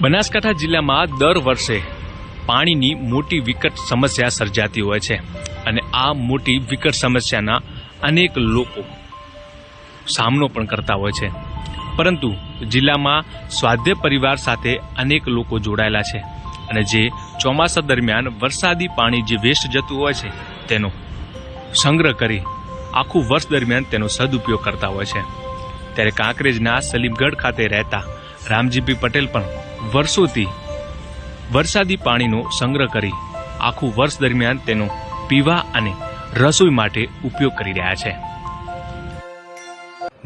બનાસકાંઠા જિલ્લામાં દર વર્ષે પાણીની મોટી વિકટ સમસ્યા સર્જાતી હોય છે અને આ મોટી વિકટ સમસ્યાના અનેક લોકો સામનો પણ કરતા હોય છે, પરંતુ જિલ્લામાં સ્વાધ્યાય પરિવાર સાથે અનેક લોકો જોડાયેલા છે અને જે ચોમાસા દરમિયાન વરસાદી પાણી જે વેસ્ટ જતું હોય છે તેનો સંગ્રહ કરી આખું વર્ષ દરમિયાન તેનો સદુપયોગ કરતા હોય છે। ત્યારે કાંકરેજના સલીમગઢ ખાતે રહેતા રામજીભાઈ પટેલ પણ વર્ષોથી વરસાદી પાણીનો સંગ્રહ કરી આખું વર્ષ દરમિયાન તેનો પીવા અને રસોઈ માટે ઉપયોગ કરી રહ્યા છે।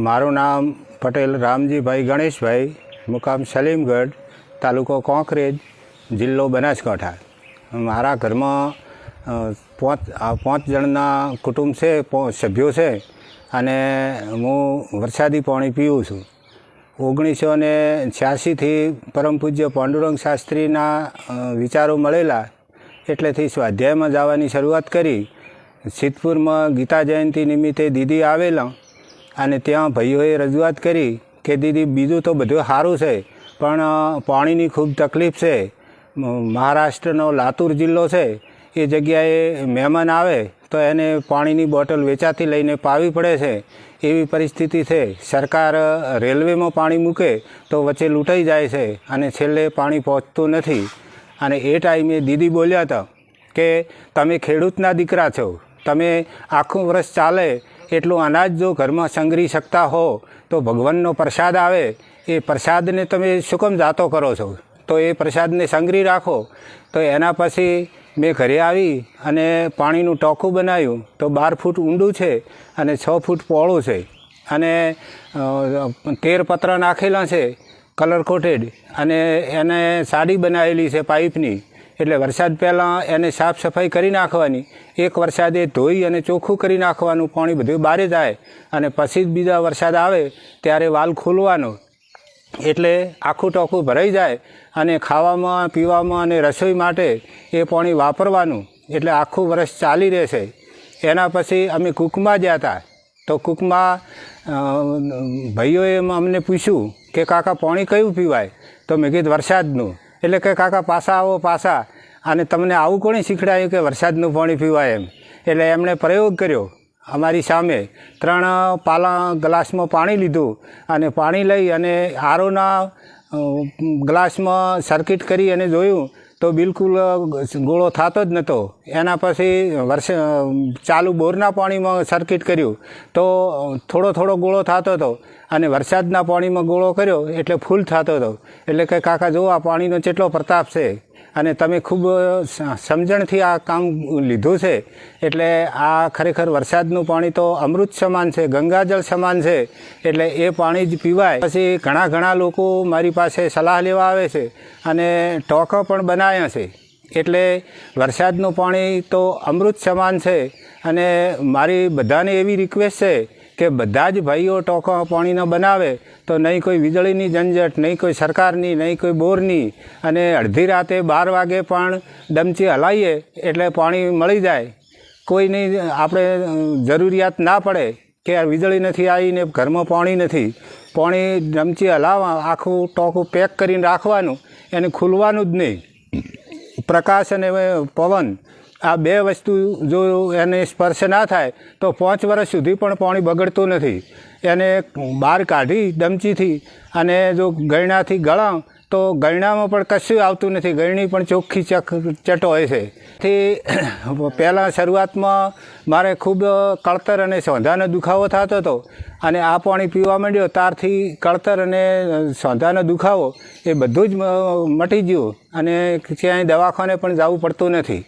મારું નામ પટેલ રામજીભાઈ ગણેશભાઈ, મુકામ સલીમગઢ, તાલુકો કાંકરેજ, જિલ્લો બનાસકાંઠા। મારા ઘરમાં પાંચ જણના કુટુંબ છે, સભ્યો છે અને હું વરસાદી પાણી પીવું છું। 1986થી પરમ પૂજ્ય પાંડુરંગ શાસ્ત્રીના વિચારો મળેલા એટલેથી સ્વાધ્યાયમાં જવાની શરૂઆત કરી। સિદ્ધપુરમાં ગીતા જયંતિ નિમિત્તે દીદી આવેલા અને ત્યાં ભાઈઓએ રજૂઆત કરી કે દીદી બીજું તો બધું સારું છે પણ પાણીની ખૂબ તકલીફ છે। મહારાષ્ટ્રનો લાતુર જિલ્લો છે, એ જગ્યાએ મહેમાન આવે તો એને પાણીની બોટલ વેચાતી લઈને પાવી પડે છે, એવી પરિસ્થિતિ છે। સરકાર રેલવેમાં પાણી મૂકે તો વચ્ચે લૂંટાઈ જાય છે અને છેલ્લે પાણી પહોંચતું નથી। અને એ ટાઈમે દીદી બોલ્યા હતા કે તમે ખેડૂતના દીકરા છો, તમે આખું વર્ષ ચાલે એટલું અનાજ જો ઘરમાં સંગ્રહી શકતા હો તો ભગવાનનો પ્રસાદ આવે, એ પ્રસાદને તમે શું કેમ જાતો કરો છો? તો એ પ્રસાદને સંગ્રહી રાખો। તો એના પછી મેં ઘરે આવી અને પાણીનું ટોકું બનાવ્યું તો 12 ફૂટ ઊંડું છે અને 6 ફૂટ પહોળું છે અને 13 પતરા નાખેલા છે કલર કોટેડ, અને એને સાડી બનાવેલી છે પાઇપની, એટલે વરસાદ પહેલાં એને સાફ સફાઈ કરી નાખવાની, એક વરસાદે ધોઈ અને ચોખ્ખું કરી નાખવાનું, પાણી બધું બહાર જાય અને પછી જ બીજા વરસાદ આવે ત્યારે વાલ ખોલવાનો, એટલે આખું ટોકું ભરાઈ જાય અને ખાવામાં પીવામાં અને રસોઈ માટે એ પાણી વાપરવાનું, એટલે આખું વર્ષ ચાલી રહેશે। એના પછી અમે કૂકમાં ગયા હતા તો કૂકમાં ભાઈઓએ અમને પૂછ્યું કે કાકા પાણી કયું પીવાય? તો મેં કીધું વરસાદનું। એટલે કે કાકા પાછા આવો પાછા, અને તમને આવું કોણે શીખડાયું કે વરસાદનું પાણી પીવાય એમ? એટલે એમણે પ્રયોગ કર્યો અમારી સામે, 3 પાલા ગ્લાસમાં પાણી લીધું અને પાણી લઈ અને આરોના ગ્લાસમાં સર્કિટ કરી અને જોયું તો બિલકુલ ગોળો થતો જ નહોતો। એના પછી ચાલુ બોરના પાણીમાં સર્કિટ કર્યું તો થોડો થોડો ગોળો થતો હતો અને વરસાદના પાણીમાં ગોળો કર્યો એટલે ફૂલ થતો હતો। એટલે કે કાકા જો આ પાણીનો કેટલો પ્રતાપ છે અને તમે ખૂબ સમજણથી આ કામ લીધું છે, એટલે આ ખરેખર વરસાદનું પાણી તો અમૃત સમાન છે, ગંગાજળ સમાન છે, એટલે એ પાણી જ પીવાય। પછી ઘણા લોકો મારી પાસે સલાહ લેવા આવે છે અને ટોકા પણ બનાવ્યા છે, એટલે વરસાદનું પાણી તો અમૃત સમાન છે। અને મારી બધાને એવી રિક્વેસ્ટ છે કે બધા જ ભાઈઓ ટોકા પાણીનો બનાવે તો નહીં કોઈ વીજળીની ઝંઝટ, નહીં કોઈ સરકારની, નહીં કોઈ બોરની, અને અડધી રાતે 12 વાગે પણ ડમચી હલાવીએ એટલે પાણી મળી જાય। કોઈની આપણે જરૂરિયાત ના પડે કે વીજળી નથી આવીને ઘરમાં પાણી નથી, પાણી ડમચી હલાવવા આખું ટોકું પેક કરીને રાખવાનું, એને ખુલવાનું જ નહીં। પ્રકાશ અને પવન આ 2 વસ્તુ જો એને સ્પર્શ ના થાય તો 5 વર્ષ સુધી પણ પાણી બગડતું નથી। એને બહાર કાઢી ડમચીથી અને જો ગળણાથી ગળાવ તો ગળણામાં પણ કશું આવતું નથી, ગળણી પણ ચોખ્ખી ચટ હોય છે। થી પહેલાં શરૂઆતમાં મારે ખૂબ કળતર અને સોંધાનો દુખાવો થતો હતો અને આ પાણી પીવા માંડ્યો ત્યારથી કળતર અને સોંધાનો દુખાવો એ બધું જ મટી ગયું અને ક્યાંય દવાખાને પણ જવું પડતું નથી।